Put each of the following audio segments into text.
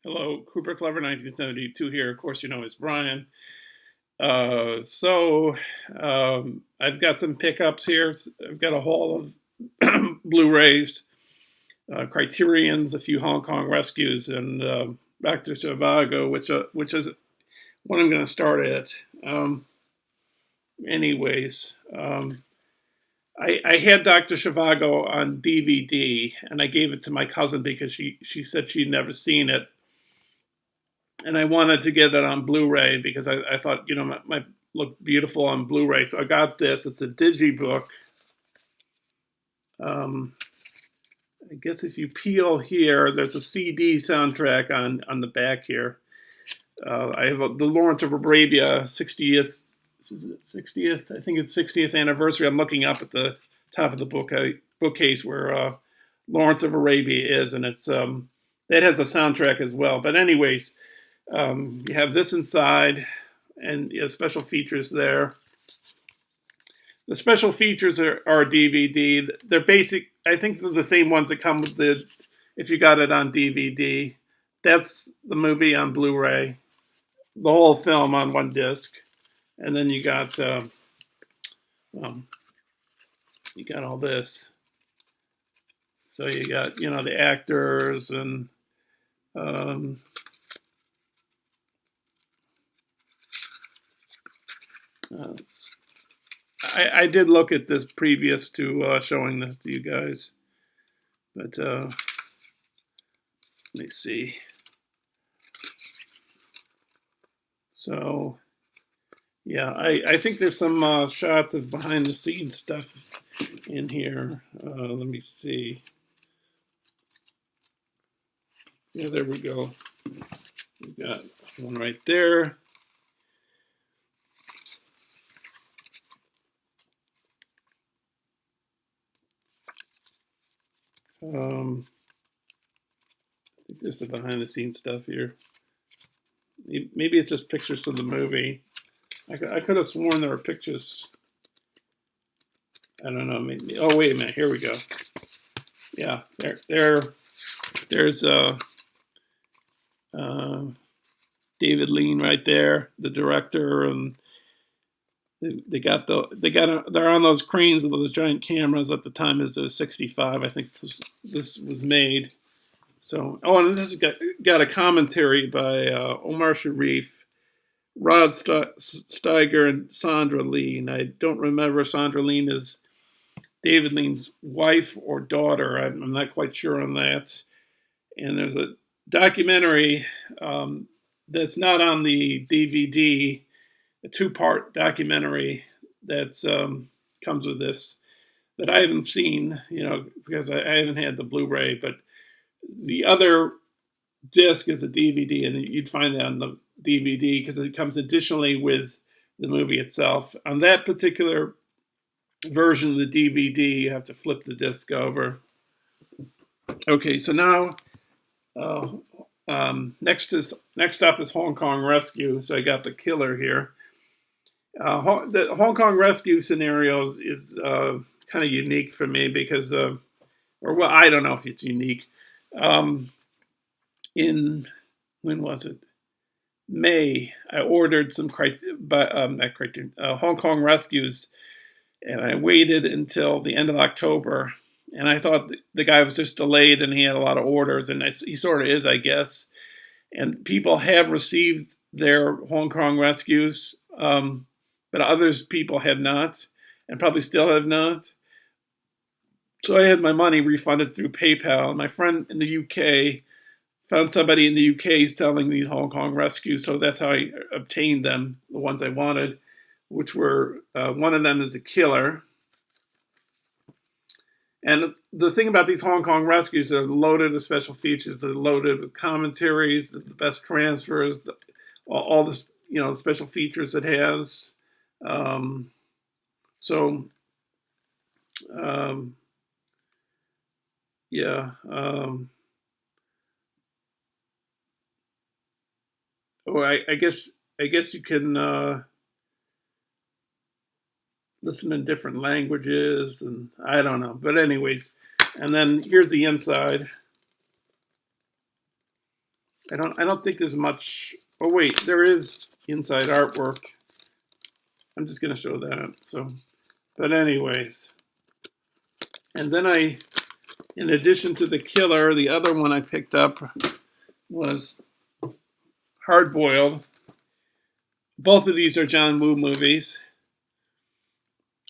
Hello, Cooper Clever 1972 here. Of course, you know, it's Brian. I've got some pickups here. I've got a haul of Blu-rays, Criterion's, a few Hong Kong rescues, and back to Zhivago, which is what I'm going to start at. Anyways, I had Dr. Zhivago on DVD, and I gave it to my cousin because she said she'd never seen it. And I wanted to get it on Blu-ray because I thought, you know, it might look beautiful on Blu-ray. So I got this. It's a digibook. I guess if you peel here, there's a CD soundtrack on the back here. I have the Lawrence of Arabia 60th. Is it 60th? I think it's 60th anniversary. I'm looking up at the top of the bookcase where Lawrence of Arabia is, and it's that has a soundtrack as well. But anyways. You have this inside, and special features there. The special features are DVD. They're basic. I think they're the same ones that come with if you got it on DVD. That's the movie on Blu-ray, the whole film on one disc, and then you got all this. So you got, you know, the actors and I did look at this previous to showing this to you guys, but let me see. So, yeah, I think there's some shots of behind the scenes stuff in here. Let me see. Yeah, there we go. We got one right there. I think there's some behind the scenes stuff here. Maybe it's just pictures from the movie. I could have sworn there were pictures. I don't know. Maybe. Oh, wait a minute. Here we go. Yeah, there's David Lean right there, the director, and they're on those cranes with those giant cameras at the time as it was 65. I think this was made. So, and this has got a commentary by Omar Sharif, Rod Steiger, and Sandra Lean. I don't remember Sandra Lean as David Lean's wife or daughter. I'm not quite sure on that. And there's a documentary that's not on the DVD, a two-part documentary that comes with this that I haven't seen, because I haven't had the Blu-ray, but the other disc is a DVD, and you'd find that on the DVD because it comes additionally with the movie itself. On that particular version of the DVD, you have to flip the disc over. Okay, so now next up is Hong Kong Rescue. So I got the killer here. The Hong Kong Rescue scenario is kind of unique for me because, I don't know if it's unique. When was it? May. I ordered some Hong Kong Rescues, and I waited until the end of October. And I thought the guy was just delayed, and he had a lot of orders, and he sort of is, I guess. And people have received their Hong Kong Rescues, but others people have not, and probably still have not. So I had my money refunded through PayPal. And my friend in the UK found somebody in the UK selling these Hong Kong Rescues, so that's how I obtained them, the ones I wanted, which were, one of them is a killer. And the thing about these Hong Kong Rescues, they're loaded with special features. They're loaded with commentaries, the best transfers, all the special features it has. I guess you can listen in different languages, and I don't know. But anyways, and then here's the inside. I don't think there's much. Oh wait, there is inside artwork. I'm just gonna show that. So, but anyways, and then in addition to the killer, the other one I picked up was Hard Boiled. Both of these are John Woo movies.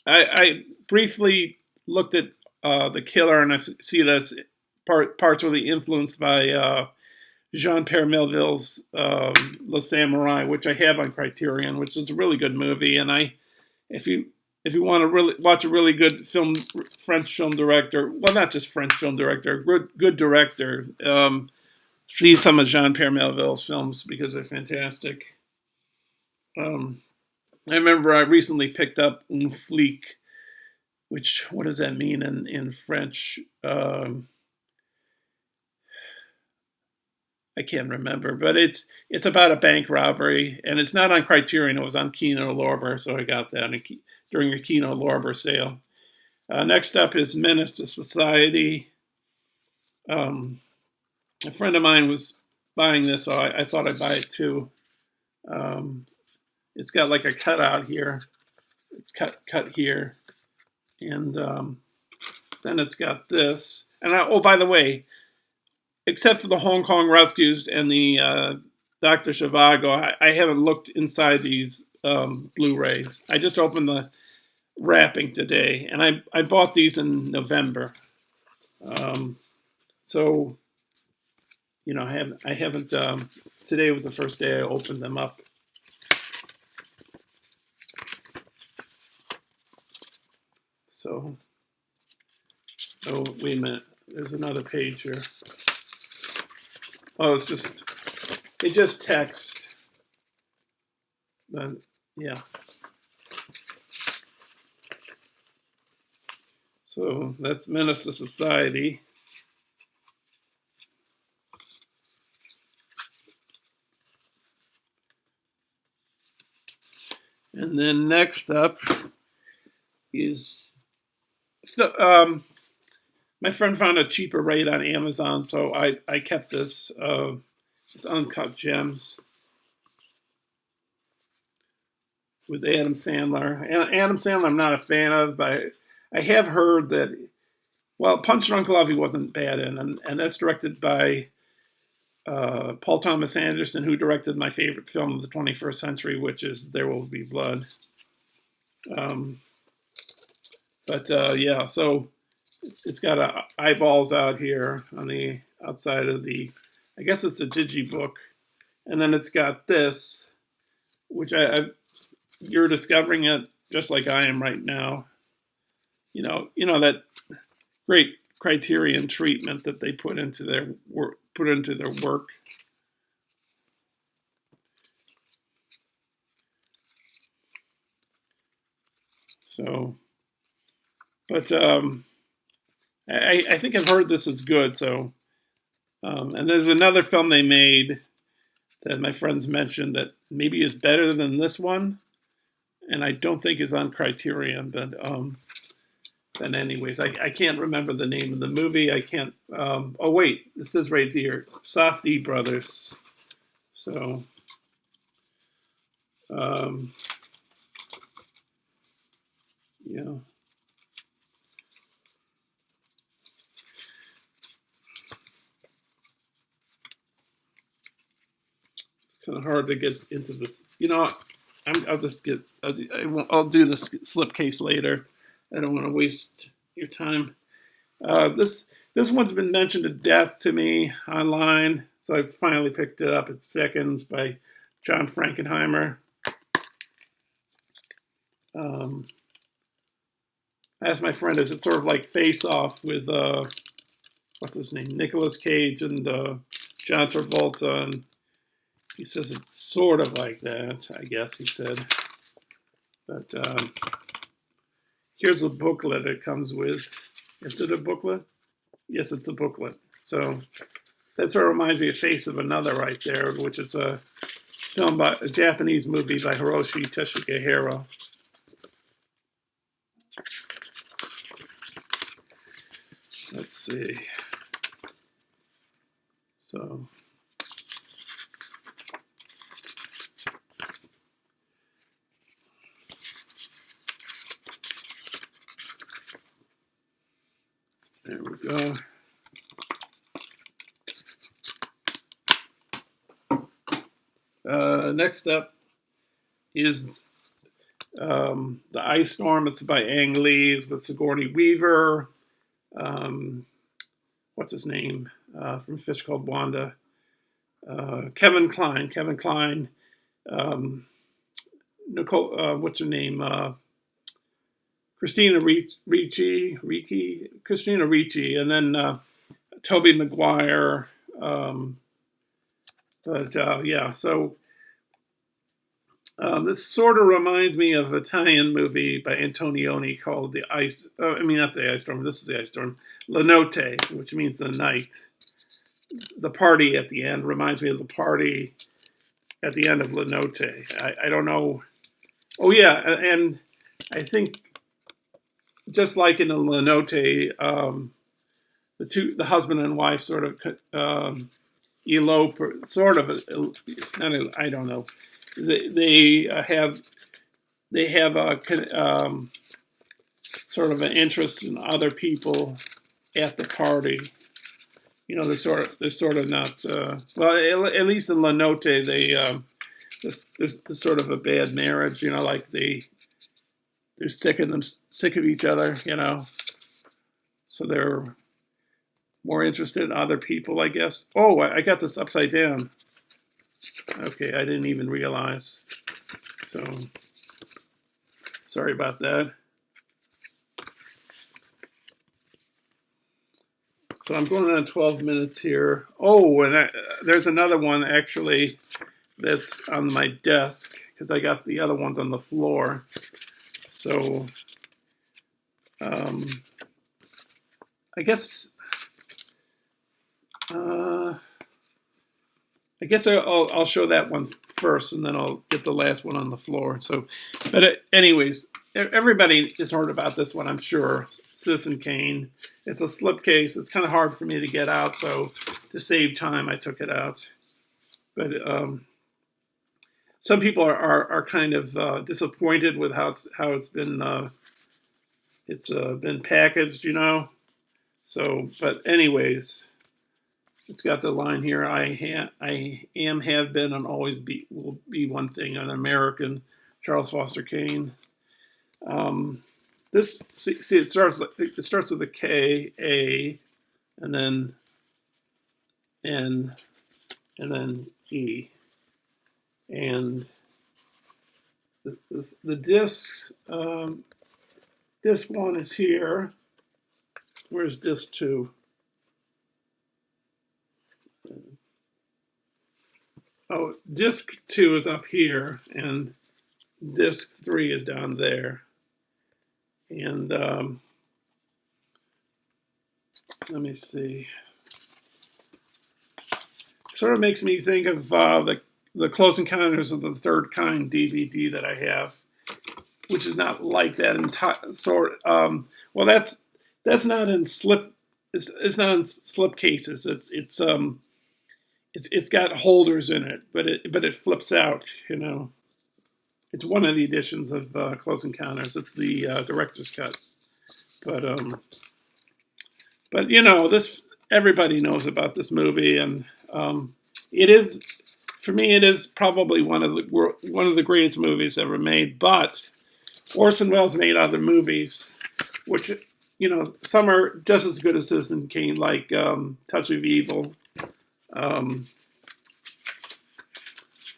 I briefly looked at the killer, and I see that's parts really influenced by Jean-Pierre Melville's Le Samurai, which I have on Criterion, which is a really good movie. And if you want to really watch a really good French film director, well, not just French film director, good director, see some of Jean-Pierre Melville's films because they're fantastic. I remember I recently picked up Un Flic, which, what does that mean in French? I can't remember, but it's about a bank robbery, and it's not on Criterion. It was on Kino Lorber, so I got that during a Kino Lorber sale. Next up is Menace to Society. A friend of mine was buying this, so I thought I'd buy it too. It's got like a cutout here. It's cut here. And then it's got this. And by the way, except for the Hong Kong Rescues and the Dr. Zhivago, I haven't looked inside these Blu-rays. I just opened the wrapping today, and I bought these in November. So, I haven't. Today was the first day I opened them up. So, oh, wait a minute. There's another page here. Oh, it's just text. But, yeah. So that's Menace to Society. And then next up is my friend found a cheaper rate on Amazon, so I kept this. It's Uncut Gems. with Adam Sandler. And Adam Sandler I'm not a fan of, but I have heard that, well, Punch Drunk Love he wasn't bad in, and that's directed by Paul Thomas Anderson, who directed my favorite film of the 21st century, which is There Will Be Blood. Yeah, so it's got eyeballs out here on the outside of the, I guess it's a digibook. And then it's got this, which you're discovering it just like I am right now. You know that great Criterion treatment that they put into their work. So, but I think I've heard this is good. So, and there's another film they made that my friends mentioned that maybe is better than this one, and I don't think is on Criterion. But anyways, I can't remember the name of the movie. I can't. Oh wait, this is right here, Safdie Brothers. So, yeah. Kind of hard to get into this. I'll just get. I'll do this slipcase later. I don't want to waste your time. This one's been mentioned to death to me online, so I finally picked it up. It's Seconds by John Frankenheimer. I asked my friend, is it sort of like Face Off with what's his name, Nicolas Cage and John Travolta? And he says it's sort of like that, I guess he said. But here's a booklet it comes with. Is it a booklet? Yes, it's a booklet. So that sort of reminds me of Face of Another right there, which is a film by a Japanese movie by Hiroshi Teshigahara. Let's see. So. There we go. Next up is the Ice Storm. It's by Ang Lee with Sigourney Weaver. What's his name? From Fish Called Wanda. Kevin Kline. Nicole, what's her name? Christina Ricci, and then Tobey Maguire. Yeah, so this sort of reminds me of an Italian movie by Antonioni called The Ice. Not the Ice Storm. This is the Ice Storm. Lenote, which means the night. The party at the end reminds me of the party at the end of Lenote. I don't know. Oh yeah, and I think just like in the Lenote, the husband and wife sort of elope, sort of. I don't know. They have a sort of an interest in other people at the party. They're sort of not. Well, at least in Lenote, there's sort of a bad marriage. Like they're sick of each other. So they're more interested in other people, I guess. Oh, I got this upside down. Okay, I didn't even realize. So, sorry about that. So I'm going on 12 minutes here. Oh, and there's another one actually that's on my desk because I got the other ones on the floor. So, I guess I'll show that one first, and then I'll get the last one on the floor. So, but anyways, everybody has heard about this one, I'm sure. Citizen Kane. It's a slipcase. It's kind of hard for me to get out, so to save time, I took it out. But some people are kind of disappointed with how it's been been packaged, you know. So, but anyways, it's got the line here: I am, have been, and always will be one thing, an American, Charles Foster Kane. This see it starts with a K, A, and then N, and then E, and the disc disc 1 is here. Where's disc 2? Oh, disc 2 is up here, and disc 3 is down there. And let me see. Sort of makes me think of the Close Encounters of the Third Kind DVD that I have, which is not like that entire sort. Well, that's not in slip. It's not in slip cases. It's got holders in it, but it flips out. You know, it's one of the editions of Close Encounters. It's the director's cut, but you know, this everybody knows about this movie, and it is, for me, it is probably one of the greatest movies ever made. But Orson Welles made other movies, which, you know, some are just as good as Citizen Kane, like Touch of Evil.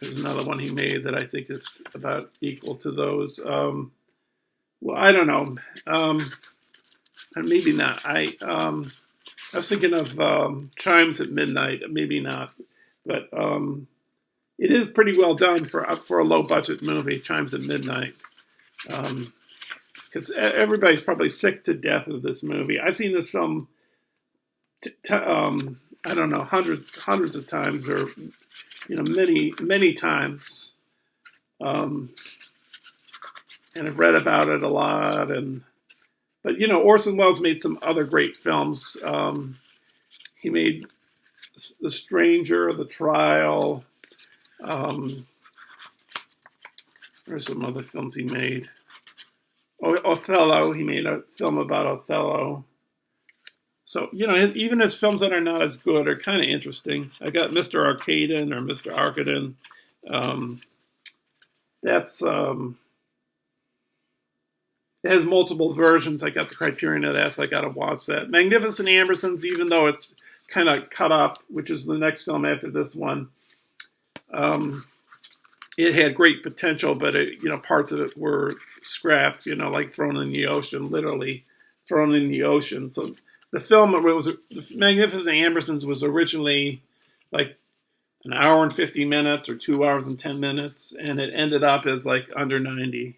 There's another one he made that I think is about equal to those. Well, I don't know. Maybe not. I was thinking of Chimes at Midnight. Maybe not. But it is pretty well done for a low budget movie, Chimes at Midnight. Because everybody's probably sick to death of this movie. I've seen this film, I don't know, hundreds of times, or you know, many times, and I've read about it a lot. But you know, Orson Welles made some other great films. He made The Stranger, The Trial. There's some other films he made. Othello. He made a film about Othello. So, you know, even his films that are not as good are kind of interesting. I got Mr. Arcadin or Mr. Arkadin. It has multiple versions. I got the Criterion of that, so I got to watch that. Magnificent Ambersons, even though it's kind of cut up, which is the next film after this one, it had great potential, but parts of it were scrapped, you know, like thrown in the ocean, literally thrown in the ocean. So the film the Magnificent Ambersons was originally like an hour and 50 minutes or 2 hours and 10 minutes, and it ended up as like under 90.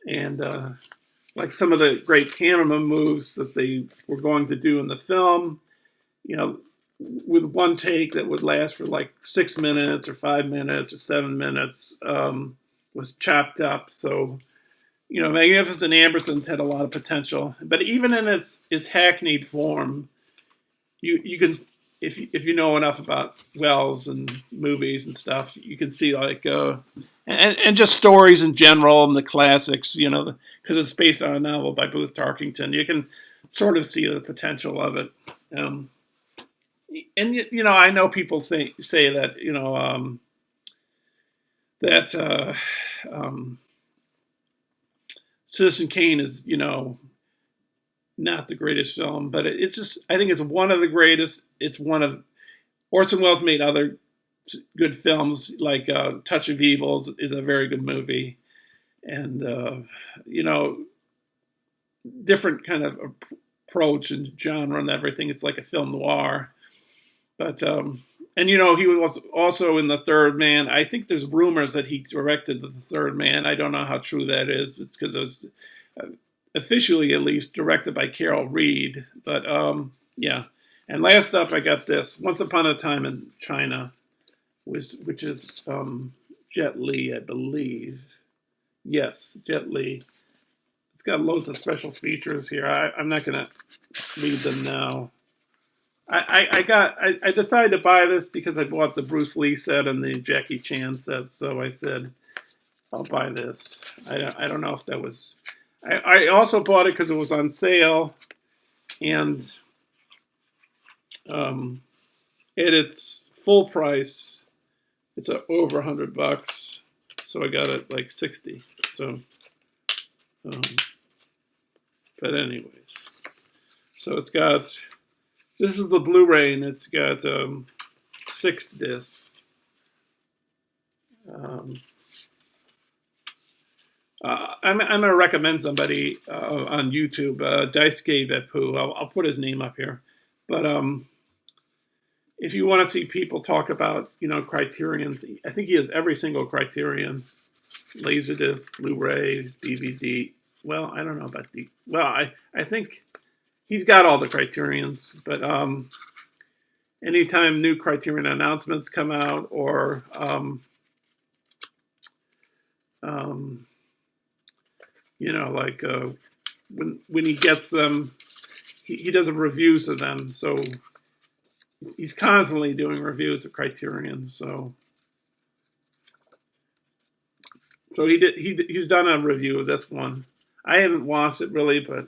And like some of the great camera moves that they were going to do in the film, you know, with one take that would last for like 6 minutes or 5 minutes or 7 minutes, was chopped up. So, you know, Magnificent Ambersons had a lot of potential, but even in its hackneyed form, you can, if you know enough about Welles and movies and stuff, you can see like and just stories in general and the classics, you know, because it's based on a novel by Booth Tarkington. You can sort of see the potential of it. And you know, I know people say that, you know, that Citizen Kane is, you know, not the greatest film, but it's just, I think it's one of the greatest. It's one of, Orson Welles made other good films, like Touch of Evil is a very good movie, and you know, different kind of approach and genre and everything. It's like a film noir, but and you know, he was also in The Third Man. I think there's rumors that he directed The Third Man. I don't know how true that is, because it was officially, at least, directed by Carol Reed. But yeah. And last up, I got this: Once Upon a Time in China, which is Jet Li, I believe. Yes, Jet Li. It's got loads of special features here. I'm not going to read them now. I decided to buy this because I bought the Bruce Lee set and the Jackie Chan set, so I said I'll buy this. I don't know if that was. I also bought it because it was on sale, and at its full price, it's over $100. So I got it like 60. So, but anyways, so it's got. This is the Blu-ray, and it's got 6 discs. I'm going to recommend somebody on YouTube, Daisuke Beppu. I'll put his name up here. But if you want to see people talk about, Criterions, I think he has every single Criterion, Laserdisc, Blu-ray, DVD. Well, I don't know about the. Well, I think he's got all the Criterions. But anytime new Criterion announcements come out, or like when he gets them, he does reviews of them. So he's constantly doing reviews of Criterion. So he's done a review of this one. I haven't watched it really, but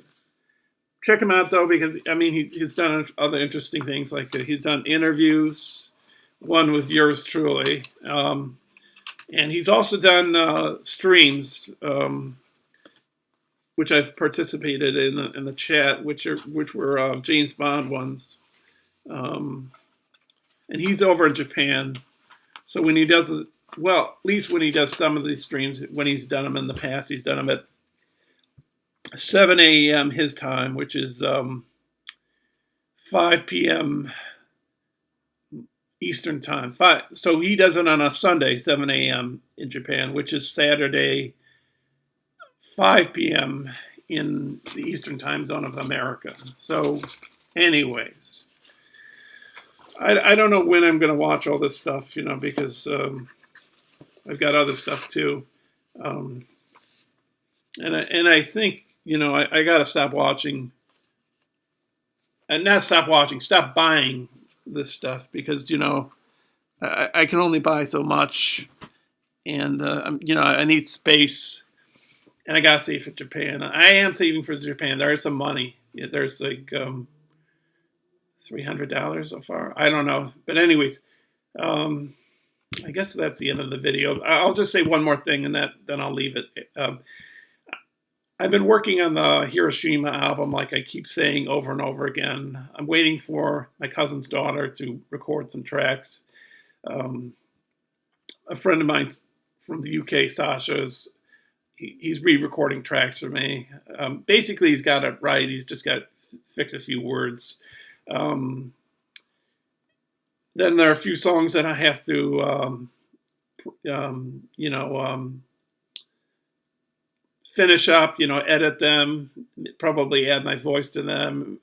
check him out though, because he's done other interesting things, like he's done interviews, one with yours truly, and he's also done streams, which I've participated in the chat, which were James Bond ones, and he's over in Japan. So when he does, at least when he does some of these streams, when he's done them in the past, he's done them at 7 a.m. his time, which is 5 p.m. Eastern time. So he does it on a Sunday, 7 a.m. in Japan, which is Saturday, 5 p.m. in the Eastern time zone of America. So anyways, I don't know when I'm going to watch all this stuff, because I've got other stuff too. And I think, I got to stop watching, and not stop watching, stop buying this stuff, because, I can only buy so much, and, I need space, and I got to save for Japan. I am saving for Japan. There is some money. There's like $300 so far. I don't know. But anyways, I guess that's the end of the video. I'll just say one more thing, and then I'll leave it. I've been working on the Hiroshima album, like I keep saying over and over again. I'm waiting for my cousin's daughter to record some tracks. A friend of mine from the UK, Sasha's, he's re-recording tracks for me. Basically, he's got it right. He's just got to fix a few words. Then there are a few songs that I have to, finish up, edit them, probably add my voice to them.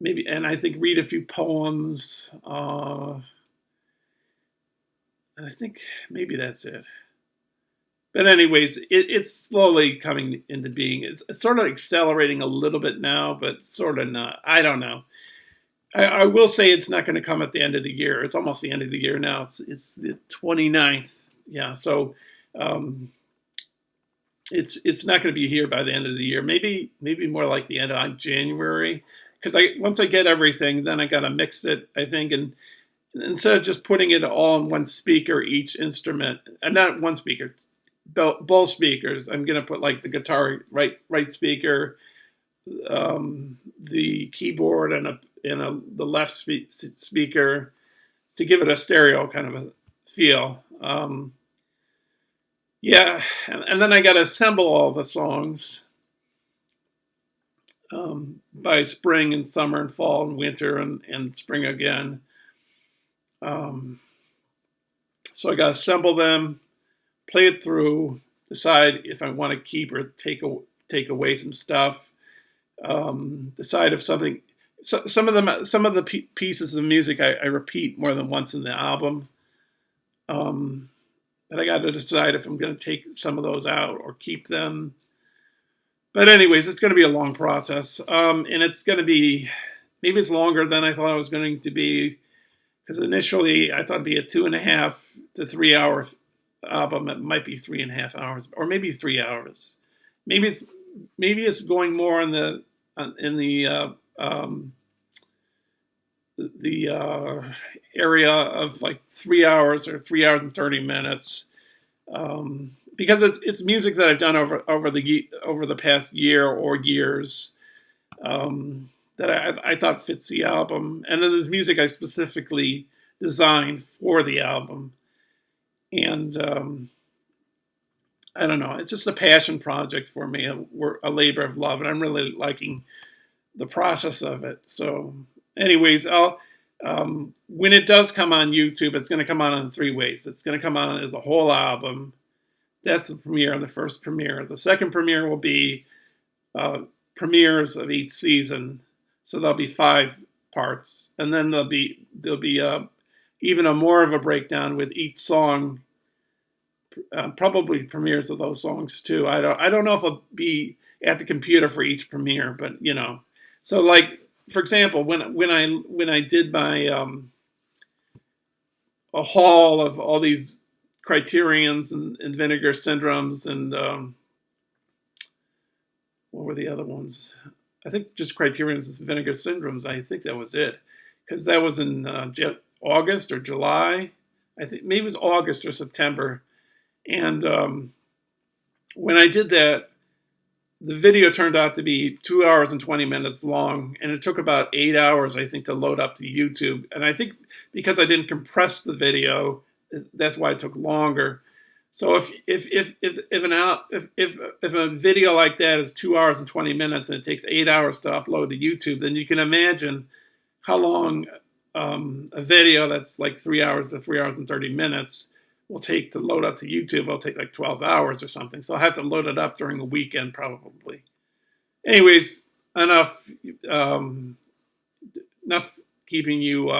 Maybe, and I think read a few poems. And I think maybe that's it. But anyways, it's slowly coming into being. It's sort of accelerating a little bit now, but sort of not. I don't know. I will say it's not going to come at the end of the year. It's almost the end of the year now. It's the 29th. Yeah, so it's not going to be here by the end of the year. Maybe more like the end of January. Because once I get everything, then I got to mix it, I think, and instead of just putting it all in one speaker, each instrument, and not one speaker, both speakers. I'm going to put like the guitar right speaker, the keyboard, and the left speaker to give it a stereo kind of a feel. Yeah, and then I got to assemble all the songs by spring and summer and fall and winter and spring again. So I got to assemble them, play it through, decide if I want to keep or take away some stuff, decide if something. So some of the pieces of music I repeat more than once in the album, but I got to decide if I'm going to take some of those out or keep them. But anyways, it's going to be a long process, and it's going to be maybe it's longer than I thought it was going to be, because initially I thought it'd be a 2.5 to 3 hour album. It might be 3.5 hours, or maybe 3 hours. Maybe it's going more in the area of like 3 hours or 3 hours and 30 minutes, because it's music that I've done over the past year or years, that I thought fits the album, and then there's music I specifically designed for the album, and I don't know, it's just a passion project for me, a labor of love, and I'm really liking the process of it. So anyways, when it does come on YouTube, it's going to come out in 3 ways. It's going to come out as a whole album. That's the premiere, the first premiere. The second premiere will be premieres of each season. So there'll be 5 parts. And then there'll be even more of a breakdown with each song, probably premieres of those songs too. I don't know if I'll be at the computer for each premiere, but so like, for example, when I did my a haul of all these Criterions and Vinegar Syndromes and what were the other ones? I think just Criterions and Vinegar Syndromes. I think that was it, because that was in August or July. I think maybe it was August or September. And when I did that, the video turned out to be 2 hours and 20 minutes long, and it took about 8 hours, I think, to load up to YouTube. And I think because I didn't compress the video, that's why it took longer. So if a video like that is 2 hours and 20 minutes and it takes 8 hours to upload to YouTube, then you can imagine how long a video that's like 3 hours to 3 hours and 30 minutes will take to load up to YouTube. It'll take like 12 hours or something. So I'll have to load it up during a weekend probably. Anyways, enough keeping you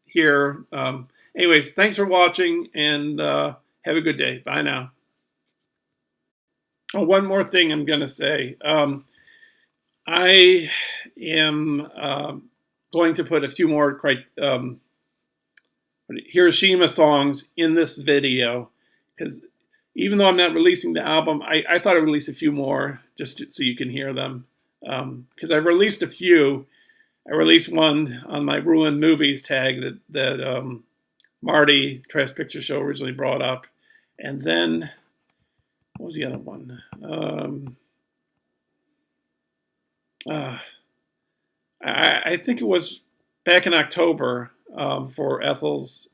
here. Anyways, thanks for watching, and have a good day. Bye now. Oh, one more thing I'm going to say. I am going to put a few more Hiroshima songs in this video, because even though I'm not releasing the album, I thought I'd release a few more just so you can hear them, because I released a few. I released one on my Ruined Movies tag that Marty, Trash Picture Show, originally brought up, and then what was the other one? I think it was back in October, for Ethel's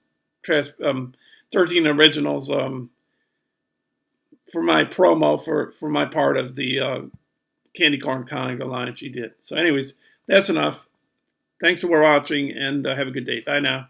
13 Originals, for my promo for my part of the Candy Corn Conga line she did. So anyways, that's enough. Thanks for watching, and have a good day. Bye now.